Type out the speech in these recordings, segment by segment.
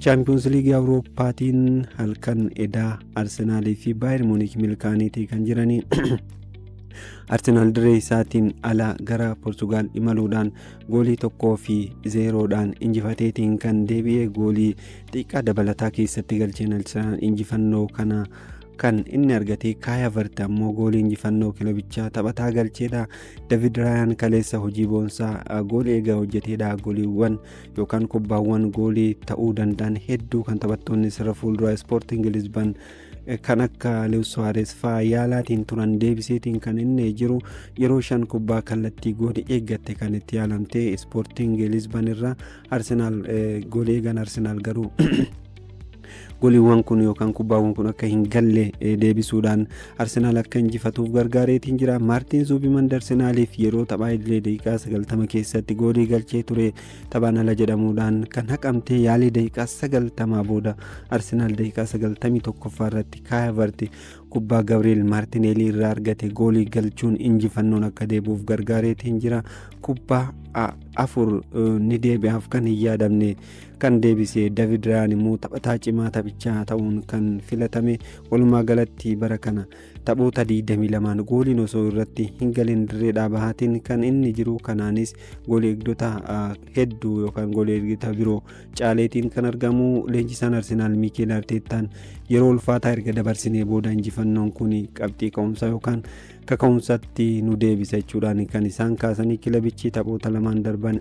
Champions League Awurooppaatiin halkan edaa Arsenaalii fi Bayern Munich milkaaniitii kan jiranii Arsenaal dirree isaatiin ala gara Portugaal imaluudhaan goolii 1-0dhaan injifateetiin kan deebi'e goolii xiqqaa dabalataa keessatti galcheen Arsenaal injifannoo kana kan inni argate Kai Havertz ammoo goolii injifannoo kilabichaa taphataa galcheedha. David Ryan kaleessa hojii boonsaa goolii eegaa hojjeteedha. Gooliiwwan yookaan kubbaawwan goolii ta'uu danda'an hedduu kan taphattoonni sirra fuulduraa Sporting Lisbon kan akka Luis Suarez fa'aa yaalaatiin turan deebiseetiin kan inni jiru yeroo 5 kubbaa kallattii goolii eeggatte kan itti yaalamte Sporting Lisbon irraa Arsenaal goolii eegan Arsenaal garuu gooliiwwan kun yookaan kubbaawwan kun akka hin galle deebisuudhaan Arsenaal akka injifatuuf gargaareetiin jira. Maartin Zubimendi Arsenaaliif yeroo taphaa illee daqiiqaa 90 keessatti goolii galchee ture taphaan ala jedhamuudhaan kan haqamte yaalii daqiiqaa 90 booda Arsenaal daqiiqaa 91 irratti Kai Havertz kubbaa Gabriel Martinelli irraa argate goolii galchuun injifannoon akka deebuuf gargaareetiin jira. Kubbaa 4 ni deebi'aaf kan hin yaadamne kan deebisee David Ryan immoo taphataa cimaa taphichaa ta'uun kan filatame. Walumaa galatti bara kana taphoota 22 gooliin osoo irratti hin galin dirreedhaa bahaatiin kan inni jiru. Kanaanis goolii eegdota hedduu yookaan goolii eegdota biroo caaleetiin kan argamu. Leenjisaan Arsenaal Mikel Arteetaan yeroo ulfaataa erga dabarsinee booda injifannoon kun qabxii ka'umsaa yookaan kaka'umsaatti nu deebisa jechuudhaan kan isaan kaasanii kilabichi taphoota lamaan darban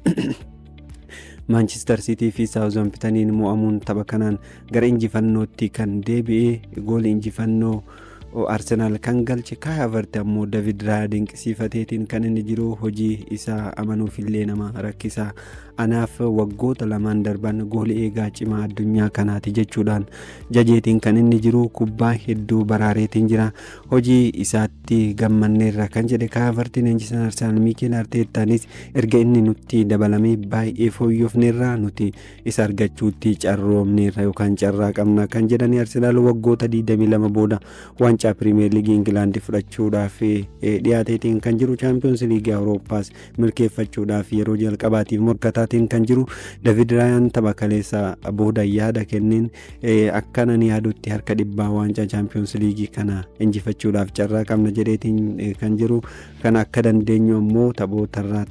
Manchester City fi Southamptoniin mo'amuun tapha kanaan gara injifannootti kan deebi'e. Goolii injifannoo Arsenaal kan galche Kai Havertz ammoo David Raya dinqisiifateetiin kan inni jiru. Hojii isaa amanuuf illee nama rakkisaa. Anaaf waggoota lamaan darban goolii eegaa cimaa addunyaa kanaati jechuudhaan jajeetiin kan inni jiru. Kubbaa hedduu baraareetiin jira. Hojii isaatti gammanneerra kan jedhe Kai Havertz leenjisaan Arsenaal Mikel Arteetaanis erga inni nutti dabalamee baay'ee fooyyofneerra nuti isa argachuutti carroomneerra yookaan carraa qabna kan jedhani. Arsenaal waggoota 22 booda waancaa Premier League England fudhachuudhaaf dhiyaateetiin kan jiru. Champions League Awurooppaas milkeeffachuudhaaf yeroo jalqabaatiif morkataa kan jiru. David Ryan tapha kaleessa booda yaada kenneen akkanan yaadutti harka dhibbaa waancaa Champions League kana injifachuudhaaf carraa qabna jedheetiin kan jiru. Kana akka dandeenyu ammoo tapharraa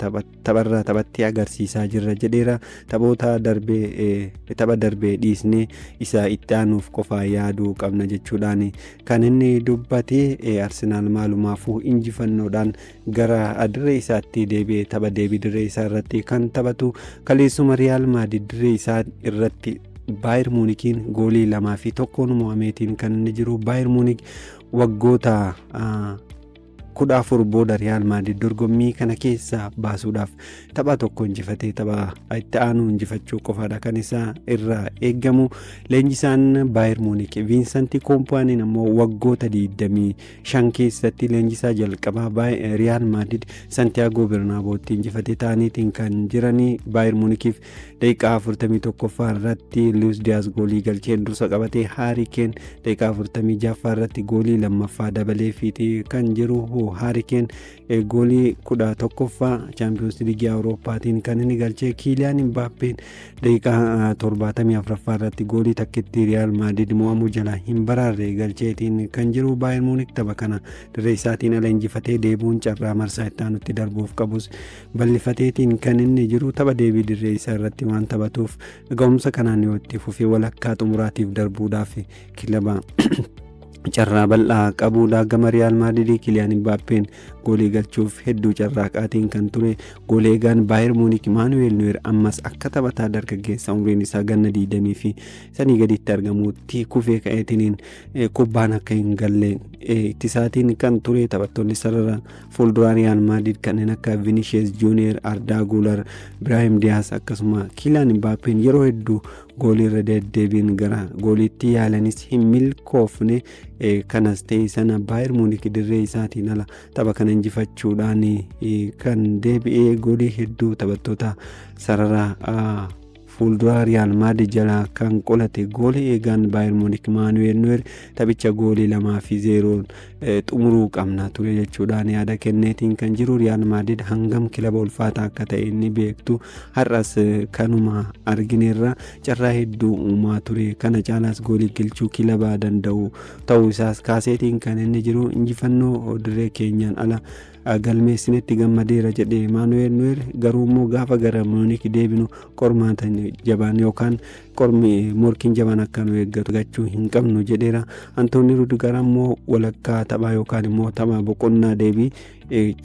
taphatti agarsiisaa jirra jedheera. Tapha darbee dhiisnee isa itti aanuuf qofaa yaaduu qabna jechuudhaan kan inni dubbate. Arsenaal maalumaafuu injifannoodhaan gara dirree isaatti deebi'ee tapha deebii dirree isaa irratti kan taphatu. Kaleessuma Real Madrid dirree isaa irratti Bayern Munichiin goolii 2-1 mo'ameetiin kan inni jiru. Bayern Munich waggoota 14 booda Real Madrid dorgommii kana keessa baasuudhaaf tapha tokko injifatee tapha itti aanu injifachuu qofaadha kan isaa irraa eeggamu. Leenjisaan Bayern Munich Vincent Kompany ammoo waggoota 25 keessatti leenjisaa jalqabaa Real Madrid Santiago Bernabeutti injifatee ta'aniitiin kan jiranii. Bayern Munichiif daqiiqaa 41 irratti Luis Diaz goolii galcheen dursa qabatee Harry Kane daqiiqaa 46 irratti goolii lammaffaa dabalee fiixee kan jiru. Harry Kane goolii 11ffaa Champions League Awurooppaatiin kan inni galchee. Kylian Mbappé daqiiqaa 74 irratti goolii takkitti Real Madrid mo'amuu jala hin baraarre galcheetiin kan jiru. Bayern Munich tapha kana dirree isaatiin ala injifatee deebuun carraa marsaa itti aanutti darbuuf qabus bal'ifateetiin kan inni jiru. Tapha deebii dirree isaa irratti waan taphatuuf ga'umsa kanaan yoo itti fufee walakkaa xumuraatiif darbuudhaaf kilaba carraa bal'aa qabuudha. Gama Real Madrid Kylian Mbappeen goolii galchuuf hedduu carraaqaatiin kan ture. Goolii eegaan Bayern Munich Manuel Neuer ammas akka taphataa dargaggeessa umriin isaa ganna 20 fi sanii gaditti argamutti kufee ka'eetiin kubbaan akka hin galle ittisaatiin kan ture. Taphattoonni sarara fuulduraa Real Madrid kanneen akka Vinicius Junior, Arda Güler, Brahim Diaz akkasuma Kylian Mbappeen yeroo hedduu goolii irra deddeebiin gara gooliitti yaalanis hin milkoofne. Kanas ta'e sana Bayern Munich dirree isaatiin ala tapha kana injifachuudhaan kan deebi'ee goolii hedduu taphattoota sarara fuuldura Real Madrid jalaa kan qolate goolii eegaan Bayern Munich Manuel Neuer taphicha goolii 2-0 xumuruu qabna ture jechuudhaan yaada kenneetiin kan jiru. Real Madrid hangam kilaba ulfaataa akka ta'e inni beektu har'as kanuma argineerra carraa hedduu uumaa ture. Kana caalaas goolii galchuu kilaba danda'u ta'uu isaas kaaseetiin kan inni jiru. Injifannoo dirree keenyaan ala galmeessinetti gammadeera jedhe Manuel Neuer. Garuu immoo gaafa gara Munich deebinu qormaata jabaan yookaan morkiin jabaan akka nu eeggatu gachuu hin qabnu jedheera. Antooni Rudiger ammoo walakkaa taphaa yookaan immoo tapha boqonnaa deebii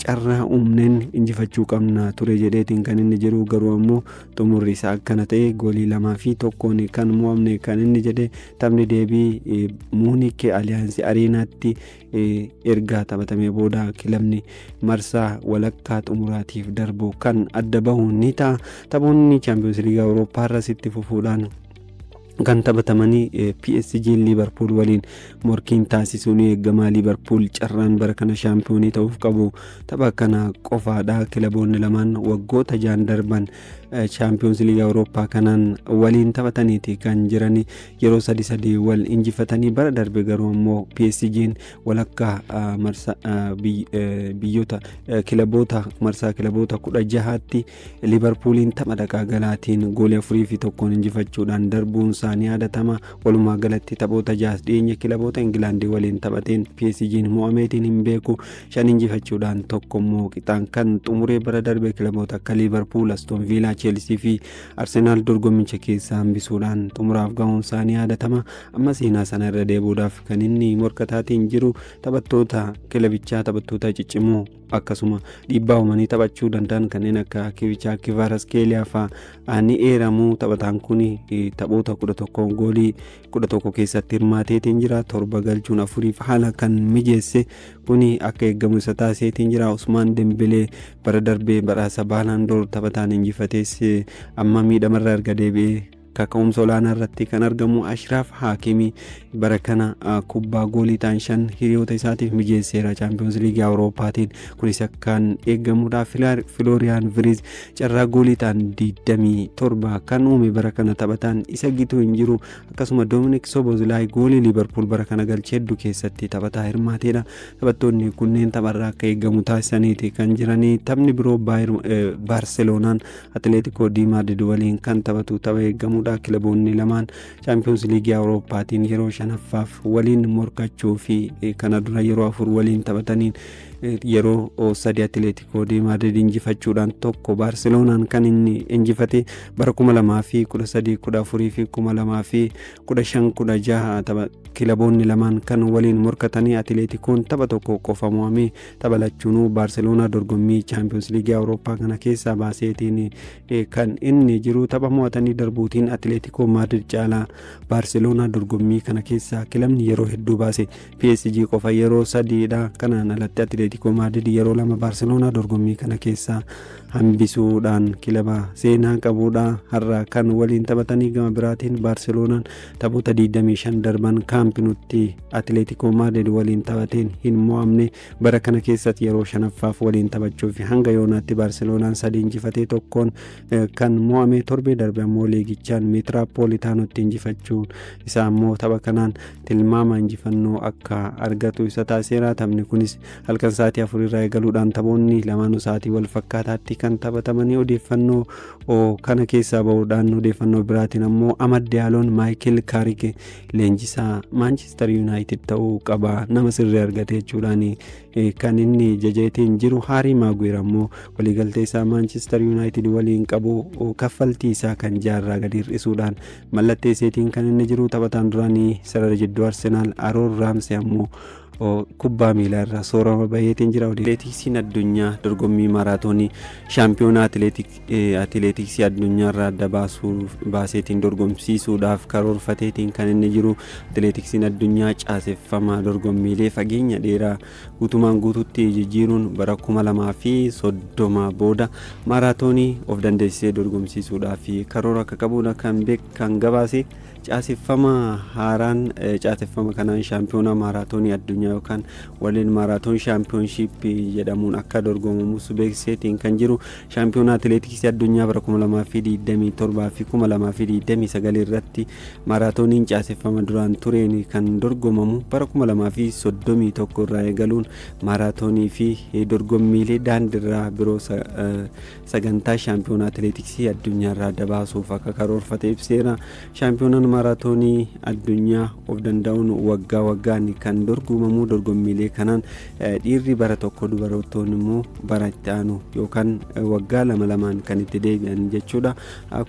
carraa uumneen injifachuu qabna ture jedheetiin kan inni jiru. Garuu ammoo xumurri isaa akkana ta'e goolii 2-1 kan mo'amne kan inni jedhe. Taphni deebii Munich Allianz Areenaatti erga taphatamee booda kilabni marsaa walakkaa xumuraatiif darbu kan adda bahu ni ta'a. Taphoonni Champions League Awurooppaa irras itti fufuudhaan kan taphatamanii PSG Liverpool waliin morkiin taasisuun eeggamaa. Liverpool carraan bara kana shaampiyoonii ta'uuf qabu tapha kana qofaadha. Kilaboonni lamaan waggoota 6 darban Champions League Awurooppaa kanaan waliin taphataniiti kan jiran. Yeroo 3 wal injifatanii bara darbe garuu ammoo PSG walakkaa biyyoota kilaboota marsaa kilaboota 16tti Liverpooliin tapha dhaqaa galaatiin goolii 4-1 injifachuudhaan darbuun isaanii yaadatama. Walumaa galatti taphoota 6 dhiyeenya kilaboota Ingilaandii waliin taphateen PSG'n mo'ameetiin hin beeku. 5 injifachuudhaan tokko immoo qixaan kan xumuree bara darbe kilaboota akka Liverpool, Aston Villa, Chelsea fi Arsenal dorgommicha keessaa hambisuudhaan xumuraaf ga'uun isaanii yaadatama. Amma seenaa sana irra deebuudhaaf kan inni morkataatiin jiru taphattoota kilabichaa taphattoota ciccimoo akkasuma dhiibbaa uumanii taphachuu danda'an kanneen akka Kivichaa Kvaratskhelia fa'aa ni eeramu. Taphataan kun taphoota 11 goolii 11 keessatti hirmaateetiin jira. 7 galchuun 4 haala kan mijeesse kuni akka eeggamu isa taasiseetiin jira. Usmaan Dembelee bara darbee badhaasa Baalon d'Or taphataan injifatees amma miidhamarraa erga deebi'ee kaka'umsa olaanaa irratti kan argamu. Ashraaf Hakimi bara kana kubbaa goolii ta'an 5 hiriyoota isaatiif mijeesseera Champions League Awurooppaatiin. Kunis akkaan eeggamudha. Florian Wirtz carraa goolii ta'an 27 kan uume bara kana taphataan isa gitu hin jiru. Akkasuma Dominic Szoboszlai goolii Liverpool bara kana galchee hedduu keessatti taphataa hirmaateedha. Taphattoonni kunneen tapharraa akka eeggamu taasisaniiti kan jiranii. Taphni biroo Barcelonaan Atletico de Madrid waliin kan taphatu tapha eeggamu. Kilaboonni lamaan Champions League Awurooppaatiin yeroo 5ffaaf waliin morkachuu fi kana dura yeroo 4 waliin taphataniin yeroo 3 Atletico de Madrid injifachuudhaan tokko Barcelonaan kan inni injifate bara 2013, 14 fi 2015 tapha kilaboonni lamaan kan waliin morkatanii Atleticoon tapha tokko qofa mo'amee taphalachuun Barcelona dorgommii Champions League Awurooppaa kana keessaa baaseetiin kan inni jiru. Tapha mo'atanii darbuutiin Atletico Madrid caalaa Barcelona dorgommii kana keessaa kilabni yeroo hedduu baase PSG qofa yeroo 3dha. Kanaan alatti Atletico Madrid yeroo 2 Barcelona dorgommii kana keessaa hambisuudhaan kilaba seenaa qabudha. Har'a kan waliin taphatanii gama biraatiin Barcelonaan taphoota 25 darban Camp Noutti Atletico Madrid waliin taphateen hin mo'amne. Bara kana keessatti yeroo 5ffaaf waliin taphachuuf hanga yoonaatti Barcelonaan 3 injifatee tokkoon kan mo'ame. Torbee darbe ammoo liigichaan Metropolitanotti injifachuun isaa ammoo tapha kanaan tilmaama injifannoo akka argatu isa taasiseera. Taphni kunis halkan sa'aatii 4 irraa eegaluudhaan taphoonni lamaanuu sa'aatii wal fakkaataatti kan taphatamanii odeeffannoo kana keessaa bahuudhaan odeeffannoo biraatiin ammoo Amad Dialloon Michael Carrick leenjisaa Manchester United ta'uu qaba nama sirrii argate jechuudhaan kan inni jajeetiin jiru. Harry Maguire ammoo waliigaltee isaa Manchester United waliin qabu kaffaltii isaa kan jaarraa gadi hir'isuudhaan mallatteesseetiin kan inni jiru. Taphataan duraanii sarara jidduu Arsenal Aaron Ramsey ammoo kubbaa miilaa irraa soorama baheetiin jira. Atileetiksiin addunyaa dorgommii maaraatoonii shaampiyoonaa atileetiksii addunyaa irraa adda baaseetiin dorgomsiisuudhaaf karoorfateetiin kan inni jiru. Atileetiksiin addunyaa caaseffamaa dorgommiilee fageenya dheeraa guutumaan guututti jijjiiruun bara 2030 booda maaraatoonii of dandeessisee dorgomsiisuudhaaf karoora akka qabuudha kan gabaase caaseffama haaraan caaseffama kanaan shaampiyoonaa maaraatoonii addunyaa yookaan World Marathon Championship jedhamuun akka dorgomamus beeksiseetiin kan jiru. Shaampiyoonaa atileetiksii addunyaa bara 2027 fi 2029 irratti maaraatooniin caaseffama duraan tureen kan dorgomamu bara 2031 irraa eegaluun maaraatoonii fi dorgommiilee daandiirraa biroo sagantaa shaampiyoonaa atileetiksii addunyaa irraa dabaasuuf akka karoorfate ibseera. Shaampiyoonaan maaraatoonii addunyaa of danda'uun waggaa waggaan kan dorgomamu. Dorgommiilee kanaan dhiirri bara tokko dubartoonni immoo bara itti aanu yookaan waggaa lama kan itti deebi'an jechuudha.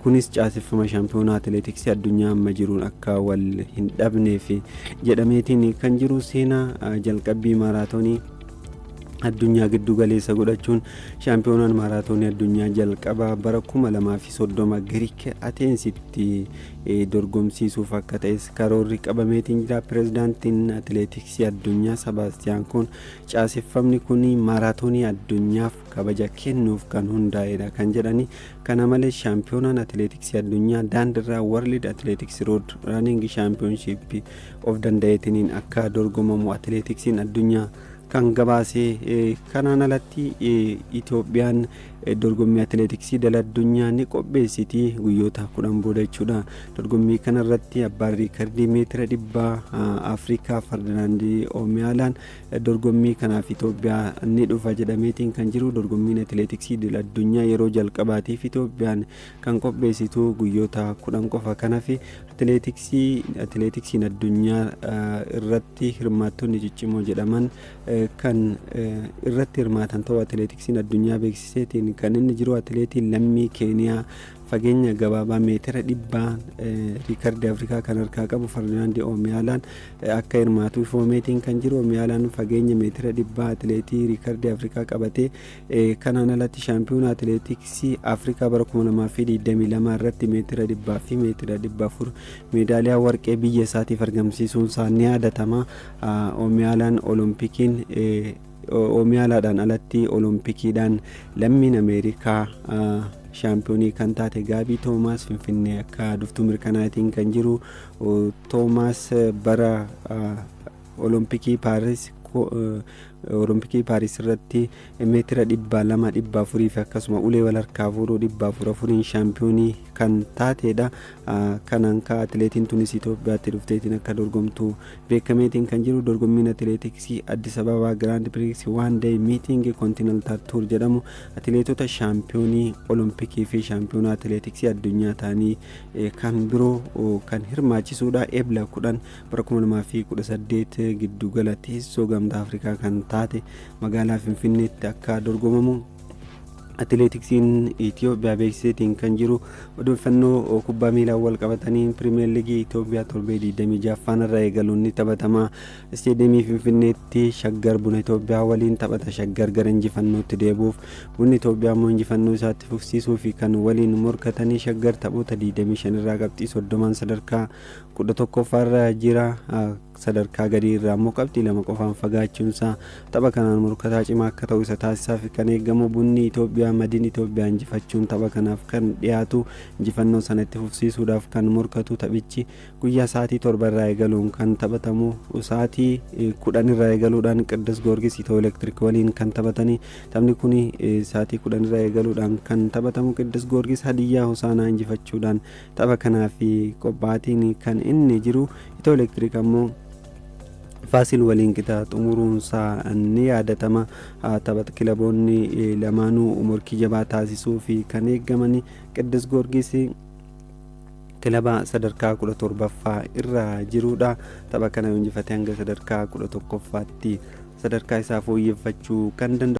Kunis caaseffama shaampiyoonaa atileetiksii addunyaa amma jiruun akka wal hin dhabneef jedhameetiin kan jiru. Seenaa jalqabbii maaraatoonii addunyaa giddu galeessa godhachuun shaampiyoonaan maaraatoonii addunyaa jalqabaa bara 2030 Giriik Ateensitti dorgomsiisuuf akka ta'es karoorri qabameetiin jira. Pirezidaantiin atileetiksii addunyaa Sebaastiyaan Koon caaseffamni kun maaraatoonii addunyaaf kabaja kennuuf kan hundaa'edha kan jedhani. Kana malees shaampiyoonaan atileetiksii addunyaa daandiirraa World Athletics Road Running Championship of danda'eetiin akka dorgomamu atileetiksiin addunyaa kan gabaasee. Kanaan alatti Itoophiyaan dorgommii atileetiksii dala addunyaa ni qopheessiti guyyoota 10 booda jechuudha. Dorgommii kanarratti abbaan riikardii meetira 100 Afrikaa Ferdinand Omiyaalaan dorgommii kanaaf Itoophiyaa ni dhufa jedhameetiin kan jiru. Dorgommiin atileetiksii dala addunyaa yeroo jalqabaatiif Itoophiyaan kan qopheessitu guyyoota 10 qofa. Kanaaf atileetiksiin addunyaa irratti hirmaattonni ciccimoo jedhaman kan irratti hirmaatan ta'uu atileetiksiin addunyaa beeksiseetiin kan inni jiru. Atileetiin lammii Keeniyaa fageenya gabaabaa meetira 100 riikardii Afrikaa kan harkaa qabu Ferdinand Omiyaalaan akka hirmaatu ifoomeetiin kan jiru. Omiyaalaan fageenya meetira 100 atileetii riikardii Afrikaa qabatee kanaan alatti shaampiyoonaa atileetiksii Afrikaa bara 2022 irratti meetira 100 fi meetira 400 meedaaliyaa warqee biyya isaatiif argamsiisuun isaa ni yaadatama. Omiyaalaan Omiyaalaadhaan alatti Oloompikiidhaan lammiin Ameerikaa shaampiyoonii kan taate Gaabii Toomaas Finfinnee akka dhuftu mirkanaatiin kan jiru. Toomaas bara Oloompikii Paaris irratti meetira 200 400 fi akkasuma ulee wal harkaa fuudhuu 400 shaampiyoonii kan taatedha. Kanaan atileetiin tunis Itoophiyaatti dhufteetiin akka dorgomtu beekameetiin kan jiru. Dorgommiin atileetiksii Addis Ababaa Grand Prix One Day Meeting Continental Tour jedhamu atileetota shaampiyoonii Oloompikii fi shaampiyoonaa atileetiksii addunyaa ta'anii kan biroo kan hirmaachisuudha. Eebla 10 bara 2018 giddugala teessoo gamtaa Afrikaa kan taate magaalaa Finfinneetti akka dorgomamu atileetiksiin Itoophiyaa beeksiseetiin kan jiru. Odeeffannoo kubbaa miilaa wal qabatanii Pirimeer Liigii Itoophiyaa torbee 26ffaan irraa eegaluun ni taphatama. Isteediyeemii Finfinneetti Shaggar Buna Itoophiyaa waliin taphata. Shaggar gara injifannootti deebuuf Bunni Itoophiyaa immoo injifannoo isaatti fufsiisuu fi kan waliin morkatanii Shaggar taphoota 25 irraa qabxii 30 sadarkaa 11ffaarra jira. Sadarkaa gadii irraa immoo qabxii 2 qofaan fagaachuunsaa tapha kanaan morkataa cimaa akka ta'u isa taasisaa fi kan eegamu. Bunni Itoophiyaa Madiin Itoophiyaa injifachuun tapha kanaaf kan dhiyaatu. Injifannoo sanatti fufsiisuudhaaf kan morkatu. Taphichi guyyaa sa'aatii 7 irraa eegaluun kan taphatamu. Sa'aatii 10 irraa eegaluudhaan Qiddus Goorgis Itoo Elektiriik waliin kan taphatanii. Taphni kun sa'aatii 10 irraa eegaluudhaan kan taphatamu. Qiddus Goorgis Hadiyyaa Hosaanaa injifachuudhaan tapha kanaaf qophaa'aatiin kan inni jiru. Itoo Elektiriik ammoo Faasil waliin qixa xumuruunsaa ni yaadatama. Taphata kilaboonni lamaanuu morkii jabaa taasisuu fi kan eegaman. Qiddus Goorgis kilaba sadarkaa 17ffaa irra jirudha. Tapha kana injifatee hanga sadarkaa 11ffaatti sadarkaa isaa fooyyeffachuu kan danda'u.